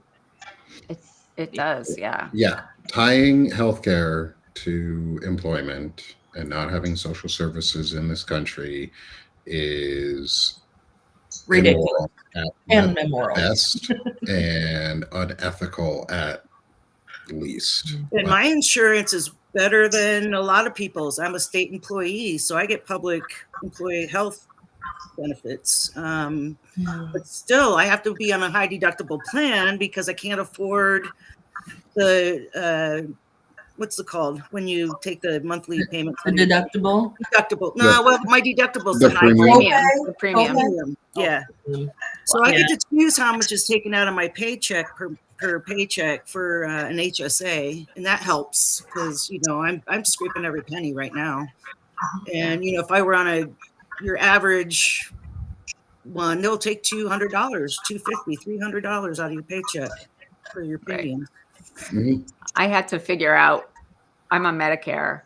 D: it does, yeah.
A: Yeah, tying healthcare to employment and not having social services in this country is
C: Ridiculous
A: immoral
C: and
A: at
C: immoral.
A: best and unethical at least.
B: And my insurance is better than a lot of people's. I'm a state employee, so I get public employee health benefits. But still, I have to be on a high deductible plan because I can't afford the what's it called when you take the monthly payment?
C: The deductible.
B: Deductible. No, well, my deductible's
A: The
B: the high
A: premium.
D: The premium.
B: premium. Yeah. So I
C: Yeah.
B: get to choose how much is taken out of my paycheck per paycheck for an HSA, and that helps because I'm scraping every penny right now. And if I were on your average one, they'll take $200, $250, $300 out of your paycheck for your
D: Right.
B: premium.
A: Mhm.
D: I had to figure out, I'm on Medicare,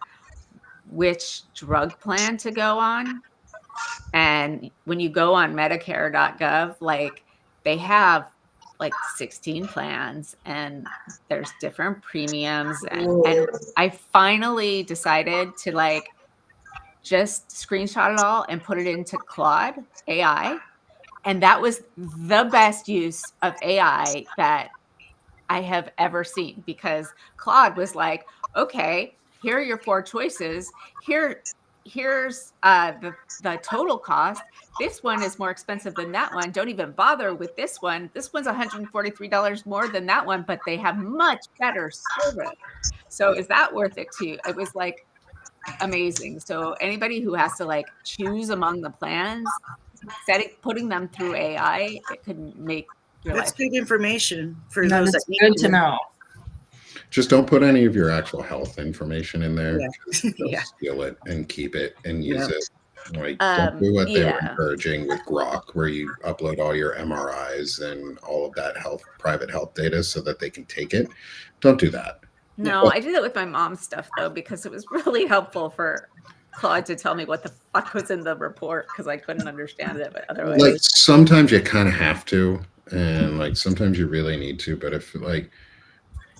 D: which drug plan to go on. And when you go on Medicare.gov, like they have like 16 plans and there's different premiums. And I finally decided to like just screenshot it all and put it into Claude AI. And that was the best use of AI that I have ever seen, because Claude was like, okay, here are your 4 choices. Here's the total cost. This one is more expensive than that one. Don't even bother with this one. This one's $143 more than that one, but they have much better service. So is that worth it to you? It was like amazing. So anybody who has to like choose among the plans, putting them through AI, it could make your
B: That's
D: life.
B: good information for
C: No,
B: those
C: that's
B: that need
C: good to know.
A: Just don't put any of your actual health information in there.
B: Yeah.
A: 'Cause they'll
D: Yeah.
A: steal it and keep it and use
B: Yeah.
A: it. Like, don't do what they were
D: Yeah.
A: encouraging with Grok, where you upload all your MRIs and all of that private health data so that they can take it. Don't do that.
D: No, I did it with my mom's stuff though, because it was really helpful for Claude to tell me what the fuck was in the report, because I couldn't understand it. But otherwise,
A: Like, sometimes you kind of have to, and like sometimes you really need to. But if like,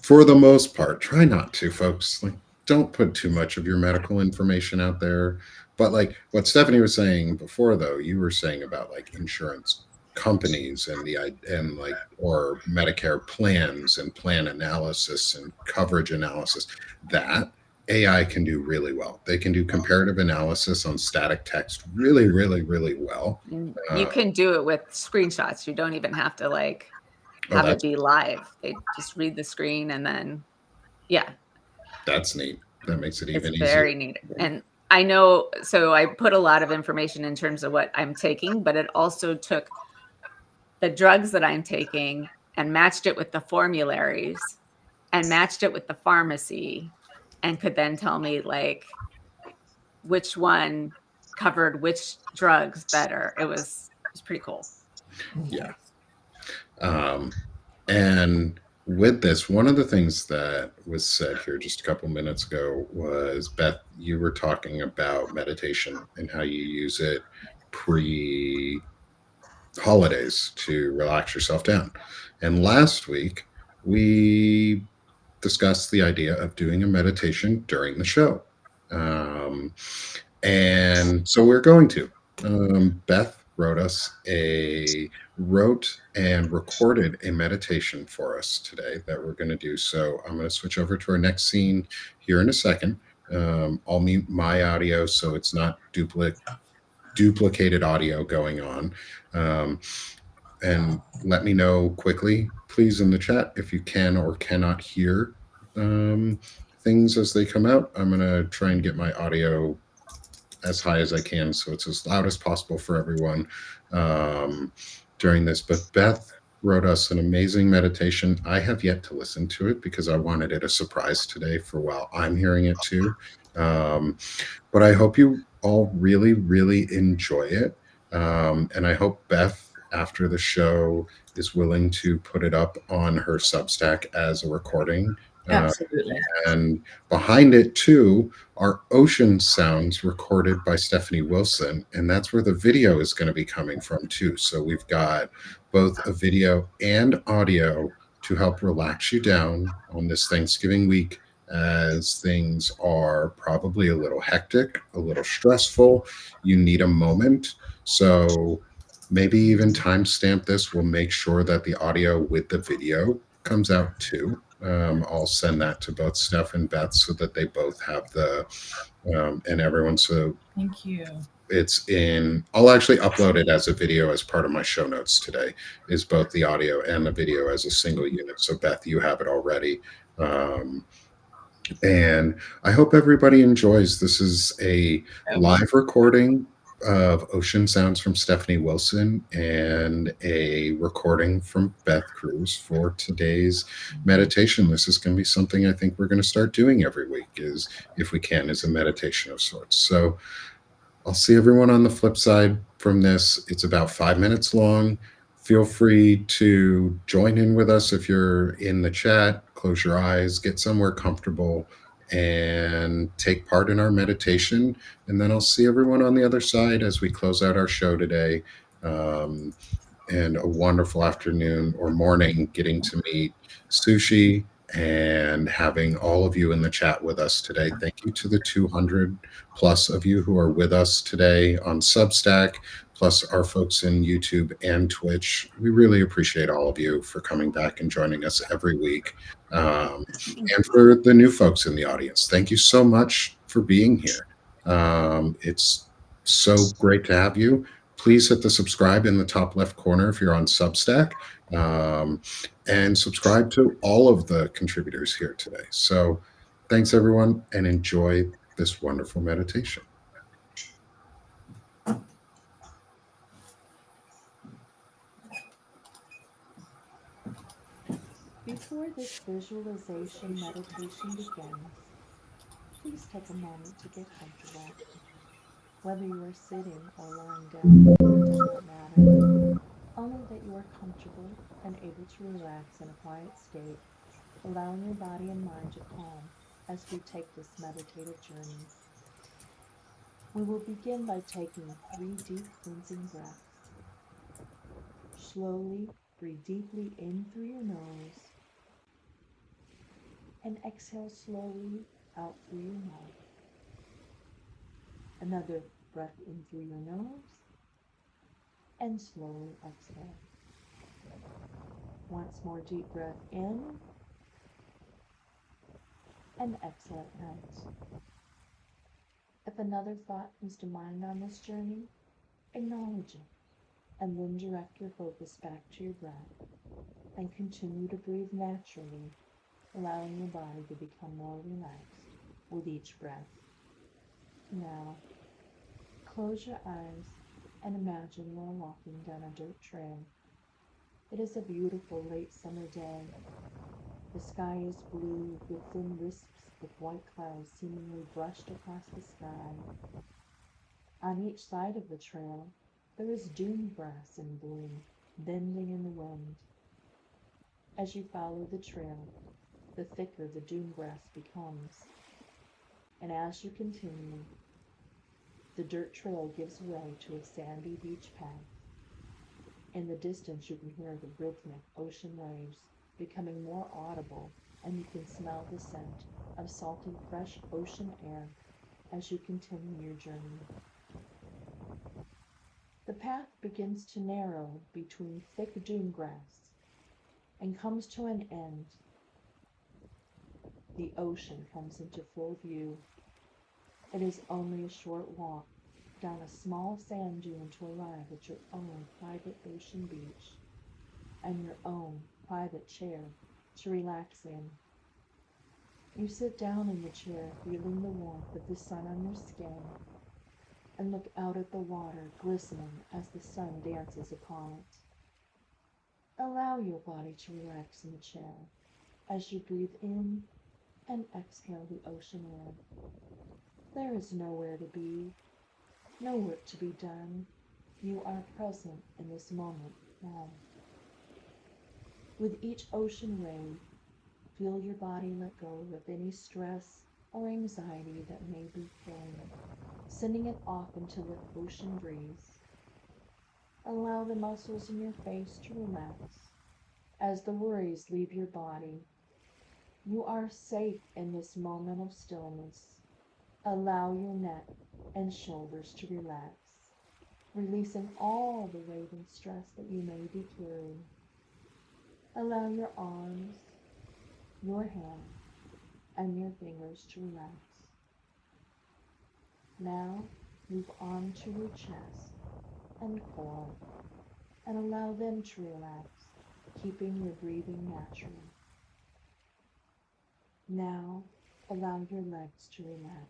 A: for the most part, try not to, folks. Like, don't put too much of your medical information out there. But like what Stephanie was saying before, though, you were saying about like insurance companies and like, or Medicare plans and plan analysis and coverage analysis, that AI can do really well. They can do comparative analysis on static text really, really, really well.
D: you can do it with screenshots. You don't even have to like have it be live. They just read the screen and then, yeah.
A: That's neat. That makes it even easier.
D: It's very neat. And I know, so I put a lot of information in terms of what I'm taking, but it also took the drugs that I'm taking and matched it with the formularies and matched it with the pharmacy, and could then tell me like which one covered which drugs better. It was pretty cool.
A: Yeah. And with this, one of the things that was said here just a couple minutes ago was, Beth, you were talking about meditation and how you use it pre holidays to relax yourself down. And last week, we discussed the idea of doing a meditation during the show. Um, and so we're going to. Beth wrote and recorded a meditation for us today that we're going to do. So I'm going to switch over to our next scene here in a second. I'll mute my audio so it's not duplicated audio going on. Um, and let me know quickly, please, in the chat if you can or cannot hear things as they come out. I'm going to try and get my audio as high as I can so it's as loud as possible for everyone during this. But Beth wrote us an amazing meditation. I have yet to listen to it because I wanted it a surprise today for while I'm hearing it too. But I hope you all really, really enjoy it. And I hope Beth, after the show, is willing to put it up on her Substack as a recording.
C: Absolutely.
A: And behind it, too, are ocean sounds recorded by Stephanie Wilson. And that's where the video is going to be coming from, too. So we've got both a video and audio to help relax you down on this Thanksgiving week, as things are probably a little hectic, a little stressful. You need a moment. So maybe even timestamp this. We'll make sure that the audio with the video comes out too. I'll send that to both Steph and Beth so that they both have the and everyone. So
C: Thank you.
A: it's in, I'll actually upload it as a video as part of my show notes today, is both the audio and the video as a single unit. So Beth, you have it already. And I hope everybody enjoys. This is a live recording of Ocean Sounds from Stephanie Wilson and a recording from Beth Crus for today's meditation. This is going to be something I think we're going to start doing every week, is, if we can, is a meditation of sorts. So I'll see everyone on the flip side from this. It's about 5 minutes long. Feel free to join in with us if you're in the chat. Close your eyes, get somewhere comfortable, and take part in our meditation. And then I'll see everyone on the other side as we close out our show today. And a wonderful afternoon or morning getting to meet Sushi and having all of you in the chat with us today. Thank you to the 200 plus of you who are with us today on Substack, plus our folks in YouTube and Twitch. We really appreciate all of you for coming back and joining us every week. And for the new folks in the audience, thank you so much for being here. It's so great to have you. Please hit the subscribe in the top left corner if you're on Substack, and subscribe to all of the contributors here today. So thanks, everyone, and enjoy this wonderful meditation.
F: Before this visualization meditation begins, please take a moment to get comfortable. Whether you are sitting or lying down, it does not matter. Only that you are comfortable and able to relax in a quiet state, allowing your body and mind to calm as we take this meditative journey. We will begin by taking 3 deep cleansing breaths. Slowly breathe deeply in through your nose and exhale slowly out through your mouth. Another breath in through your nose and slowly exhale. Once more, deep breath in and exhale out. If another thought comes to mind on this journey, acknowledge it and then direct your focus back to your breath and continue to breathe naturally, allowing your body to become more relaxed with each breath. Now, close your eyes and imagine you are walking down a dirt trail. It is a beautiful late summer day. The sky is blue with thin wisps of white clouds seemingly brushed across the sky. On each side of the trail, there is dune grass in bloom, bending in the wind. As you follow the trail, the thicker the dune grass becomes, and as you continue, the dirt trail gives way to a sandy beach path. In the distance, you can hear the rhythmic ocean waves becoming more audible, and you can smell the scent of salty, fresh ocean air as you continue your journey. The path begins to narrow between thick dune grass and comes to an end. The ocean comes into full view. It is only a short walk down a small sand dune to arrive at your own private ocean beach and your own private chair to relax in. You sit down in the chair, feeling the warmth of the sun on your skin, and look out at the water glistening as the sun dances upon it. Allow your body to relax in the chair as you breathe in and exhale the ocean air. There is nowhere to be, no work to be done. You are present in this moment now. With each ocean wave, feel your body let go of any stress or anxiety that may be carrying, sending it off into the ocean breeze. Allow the muscles in your face to relax as the worries leave your body. You are safe in this moment of stillness. Allow your neck and shoulders to relax, releasing all the weight and stress that you may be carrying. Allow your arms, your hands, and your fingers to relax. Now move on to your chest and core and allow them to relax, keeping your breathing natural. Now allow your legs to relax.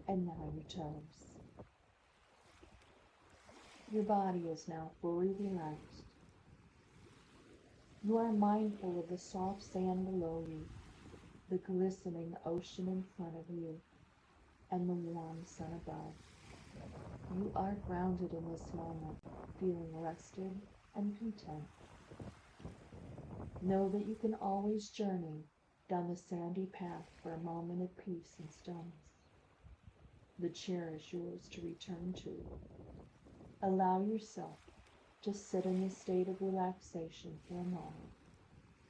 F: And now your toes. Your body is now fully relaxed. You are mindful of the soft sand below you, the glistening ocean in front of you, and the warm sun above. You are grounded in this moment, feeling rested and content. Know that you can always journey down the sandy path for a moment of peace and stillness. The chair is yours to return to. Allow yourself to sit in a state of relaxation for a moment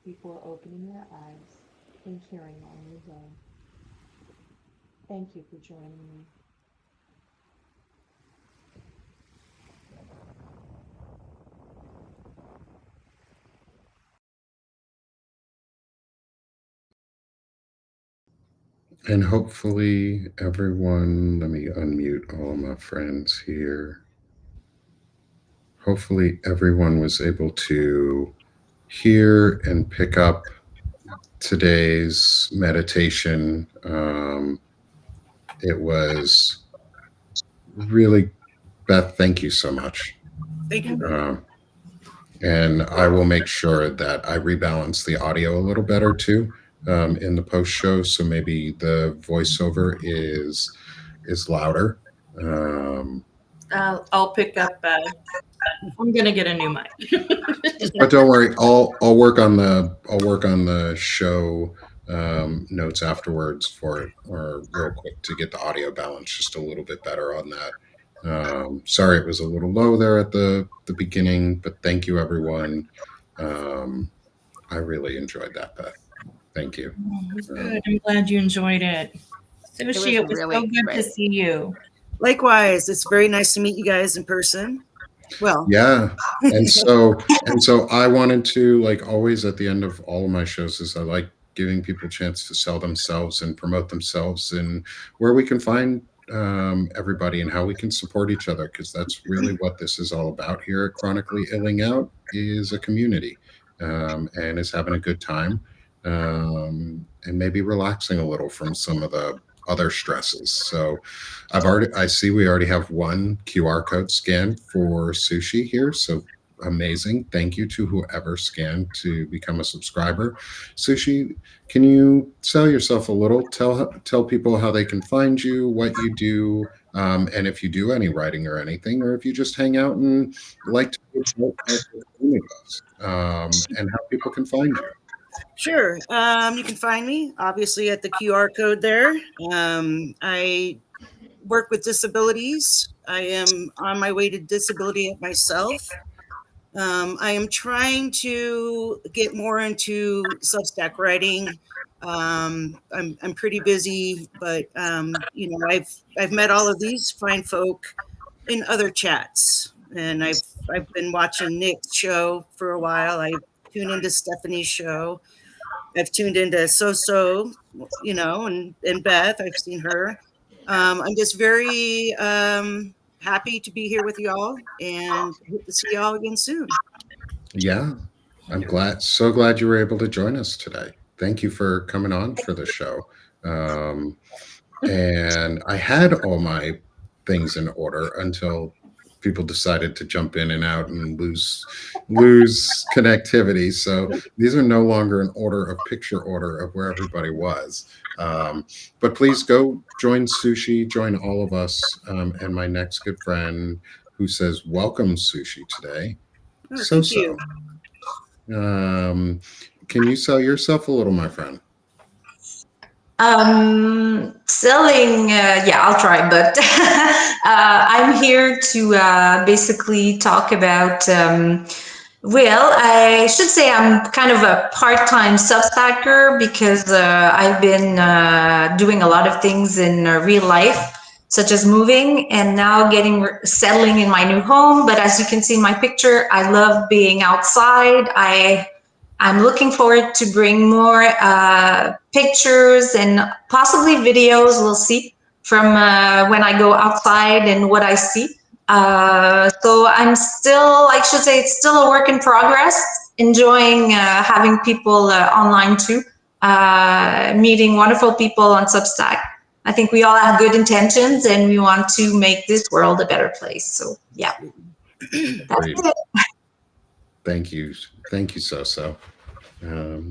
F: before opening your eyes and carrying on your day. Thank you for joining me.
A: And hopefully, everyone, let me unmute all of my friends here. Hopefully, everyone was able to hear and pick up today's meditation. It was really, Beth, thank you so much.
B: Thank you.
A: And I will make sure that I rebalance the audio a little better too in the post show. So maybe the voiceover is louder.
C: I'll pick up. I'm gonna get a new mic.
A: But don't worry, I'll work on the show notes afterwards for it, or real quick to get the audio balance just a little bit better on that. Sorry, it was a little low there at the beginning, but thank you, everyone. I really enjoyed that, Beth. Thank you.
C: It was good. I'm glad you enjoyed it. Sushi, it was
D: really
C: so good
D: great.
C: to see you.
B: Likewise, it's very nice to meet you guys in person. Well,
A: Yeah. And so I wanted to, like always at the end of all of my shows, is I like giving people a chance to sell themselves and promote themselves and where we can find everybody and how we can support each other, because that's really what this is all about here at Chronically Illing Out, is a community and is having a good time and maybe relaxing a little from some of the other stresses. So I see we already have one QR code scanned for Sushi here. So amazing. Thank you to whoever scanned to become a subscriber. Sushi, can you sell yourself a little? Tell people how they can find you, what you do, And if you do any writing or anything, or if you just hang out and like to promote any of us, and how people can find you.
B: Sure. You can find me obviously at the QR code there. I work with disabilities. I am on my way to disability myself. I am trying to get more into Substack writing. I'm pretty busy, but I've met all of these fine folk in other chats, and I've been watching Nick's show for a while. I tune into Stephanie's show. I've tuned into Soso, and Beth. I've seen her. I'm just very happy to be here with y'all, and hope to see y'all again soon.
A: Yeah, I'm so glad you were able to join us today. Thank you for coming on for the show. Um, and I had all my things in order until people decided to jump in and out and lose connectivity. So these are no longer an picture order of where everybody was. But please go join Sushi, join all of us, and my next good friend who says welcome Sushi today,
B: Oh, thank
A: Soso.
B: you.
A: Can you sell yourself a little, my friend?
E: Selling, yeah, I'll try, but I'm here to basically talk about, well, I should say I'm kind of a part-time Substacker because I've been doing a lot of things in real life, such as moving and now settling in my new home. But as you can see in my picture, I love being outside. I'm looking forward to bring more pictures and possibly videos, we'll see, from when I go outside and what I see. So I'm still, I should say, it's still a work in progress, enjoying having people online too, meeting wonderful people on Substack. I think we all have good intentions and we want to make this world a better place. So yeah, that's
A: Great.
E: it.
A: Thank you. Thank you, Soso.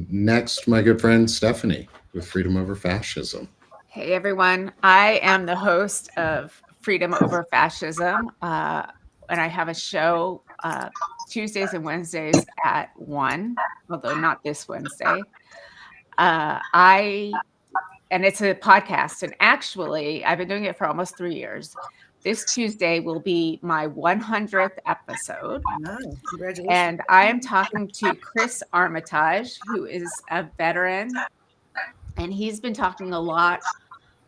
A: Next, my good friend Stephanie with Freedom Over Fascism.
D: Hey everyone, I am the host of Freedom Over Fascism, and I have a show Tuesdays and Wednesdays at 1, although not this Wednesday. And it's a podcast, and actually I've been doing it for almost 3 years. This Tuesday will be my 100th episode.
B: Wow, congratulations.
D: And I am talking to Chris Armitage, who is a veteran, and he's been talking a lot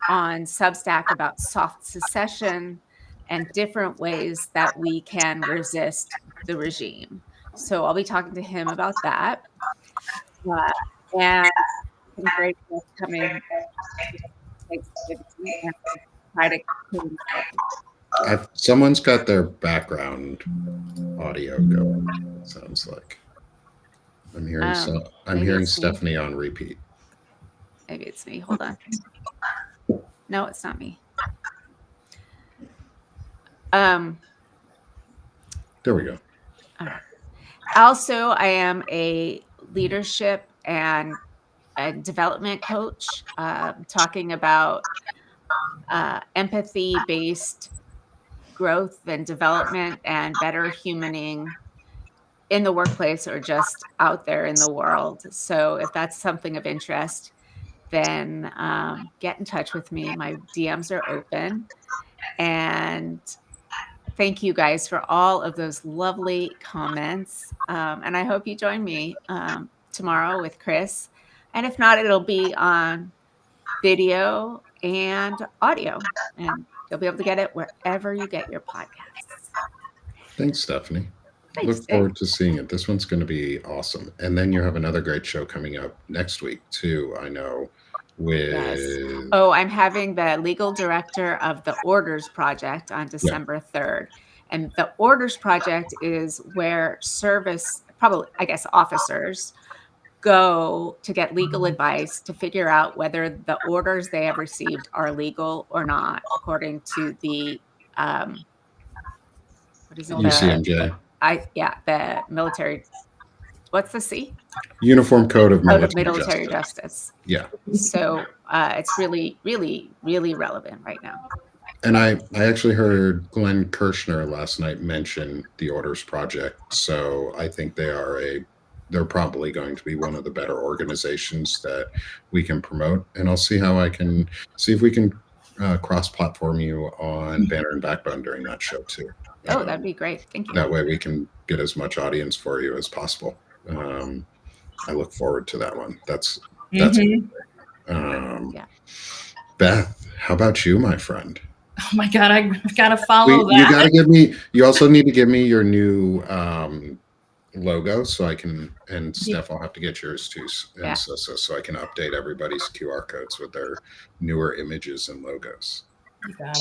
D: on Substack about soft secession and different ways that we can resist the regime. So I'll be talking to him about that. And some great guests coming. And try to
A: Someone's got their background audio going. It sounds like I'm hearing. I'm hearing Stephanie on repeat.
D: Maybe it's me. Hold on. No, it's not me.
A: There we go.
D: Also, I am a leadership and a development coach, talking about empathy-based growth and development and better humaning in the workplace or just out there in the world. So if that's something of interest, then get in touch with me. My DMs are open. And thank you guys for all of those lovely comments. And I hope you join me tomorrow with Chris. And if not, it'll be on video and audio. And you'll be able to get it wherever you get your podcasts.
A: Thanks, Stephanie.
D: Thanks,
A: Look forward to seeing it. This one's going to be awesome. And then you have another great show coming up next week, too, I know.
D: Yes. Oh, I'm having the legal director of the Orders Project on December 3rd. And the Orders Project is where officers go to get legal advice to figure out whether the orders they have received are legal or not, according to the what is it?
A: UCMJ.
D: The military. What's the C?
A: Uniform Code of
D: Military Justice.
A: Yeah.
D: So it's really, really, really relevant right now.
A: And I actually heard Glenn Kirshner last night mention the Orders Project. So I think they're probably going to be one of the better organizations that we can promote. And I'll see how I can see if we can cross-platform you on Banner and Backbone during that show too.
D: Oh, that'd be great. Thank you.
A: That way we can get as much audience for you as possible. I look forward to that one. That's
C: Mhm.
D: Yeah.
A: Beth, how about you, my friend?
C: Oh my God, I've got to follow
A: You
C: that.
A: got to give me. You also need to give me your new logo, so I can. And Steph, I'll have to get yours too, and
D: Yeah.
A: so I can update everybody's QR codes with their newer images and logos.
C: You got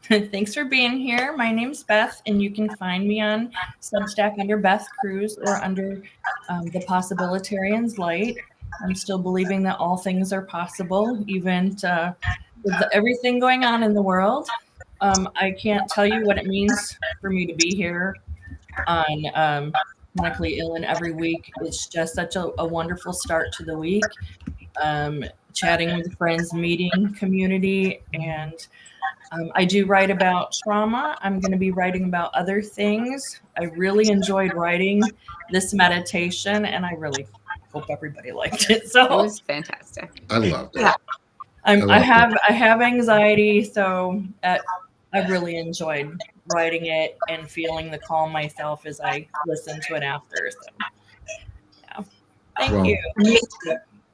C: it. Thanks for being here. My name's Beth, and you can find me on Substack under Beth Crus or under The Possibilitarian's Light. I'm still believing that all things are possible, even with everything going on in the world. I can't tell you what it means for me to be here on Chronically Illing every week. It's just such a wonderful start to the week. Chatting with friends, meeting community, and I do write about trauma. I'm going to be writing about other things. I really enjoyed writing this meditation, and I really hope everybody liked it.
D: It
C: So
D: was fantastic.
A: I loved it.
E: Yeah.
C: I have anxiety, so I really enjoyed writing it and feeling the calm myself as I listen to it after. So, yeah. Thank you.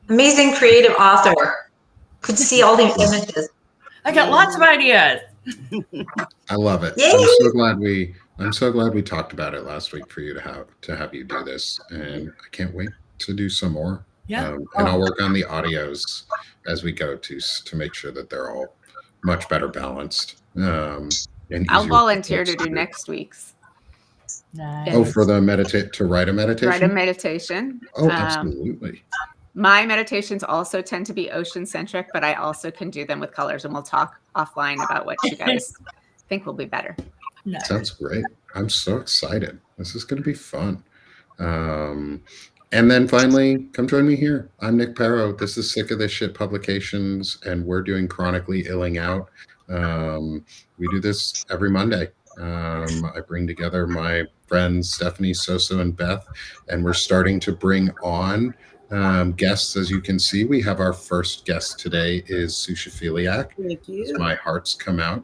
E: Amazing creative author. Could see all the images.
C: I got lots of ideas.
A: I love it.
E: Yay!
A: I'm so glad we talked about it last week for you to have you do this, and I can't wait to do some more.
C: Yeah.
A: And I'll work on the audios as we go to make sure that they're all much better balanced. And
D: I'll
A: easier
D: volunteer
A: for
D: to
A: folks
D: do next week's.
C: Nice.
A: Oh, for the to write a meditation.
D: Write a meditation.
A: Oh, absolutely.
D: My meditations also tend to be ocean centric, but I also can do them with colors, and we'll talk offline about what you guys think will be better.
C: Nice.
A: Sounds great. I'm so excited. This is going to be fun. And then finally, come join me here. I'm Nick Paro. This is Sick of This Shit Publications, and we're doing Chronically Illing Out. We do this every Monday. I bring together my friends Stephanie, Soso, and Beth, and we're starting to bring on guests. As you can see, we have our first guest today is Sushipheliac.
B: Thank you.
A: As my heart's come out.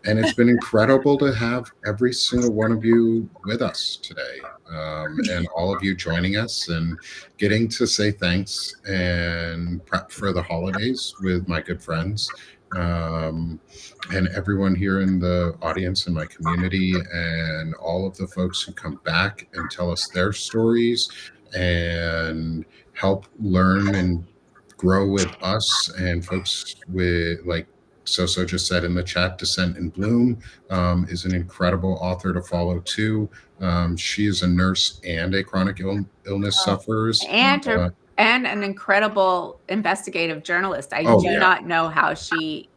A: And it's been incredible to have every single one of you with us today, and all of you joining us and getting to say thanks and prep for the holidays with my good friends, and everyone here in the audience in my community, and all of the folks who come back and tell us their stories and help learn and grow with us, and folks with, like Soso just said in the chat, Descent in Bloom is an incredible author to follow too. She is a nurse and a chronic illness sufferer.
D: And an incredible investigative journalist. I do not know how she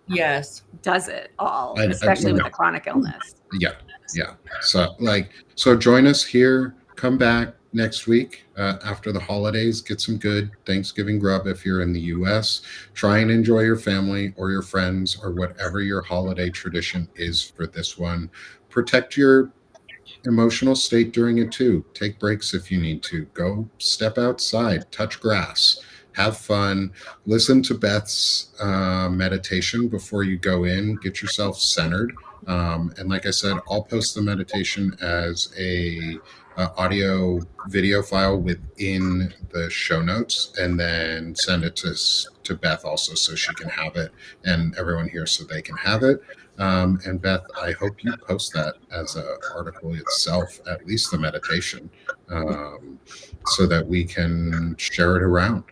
D: does it all, especially with the chronic illness.
A: Yeah. So join us here. Come back next week after the holidays. Get some good Thanksgiving grub if you're in the US. Try and enjoy your family or your friends or whatever your holiday tradition is for this one. Protect your emotional state during it too. Take breaks if you need to. Go step outside, touch grass, have fun. Listen to Beth's meditation before you go in. Get yourself centered. And like I said, I'll post the meditation as a audio video file within the show notes, and then send it to Beth also, so she can have it, and everyone here so they can have it. And Beth, I hope you post that as an article itself, at least the meditation, so that we can share it around.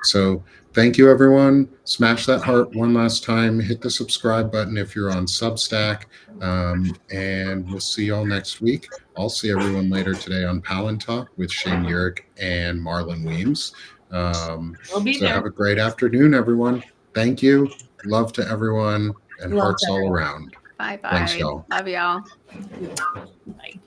A: So thank you, everyone. Smash that heart one last time. Hit the subscribe button if you're on Substack. And we'll see y'all next week. I'll see everyone later today on Palin Talk with Shane Urick and Marlon Weems.
C: We'll be there.
A: Have a great afternoon, everyone. Thank you. Love to everyone, and hearts all around.
D: Bye-bye.
A: Thanks, y'all.
D: Love y'all.
C: Bye.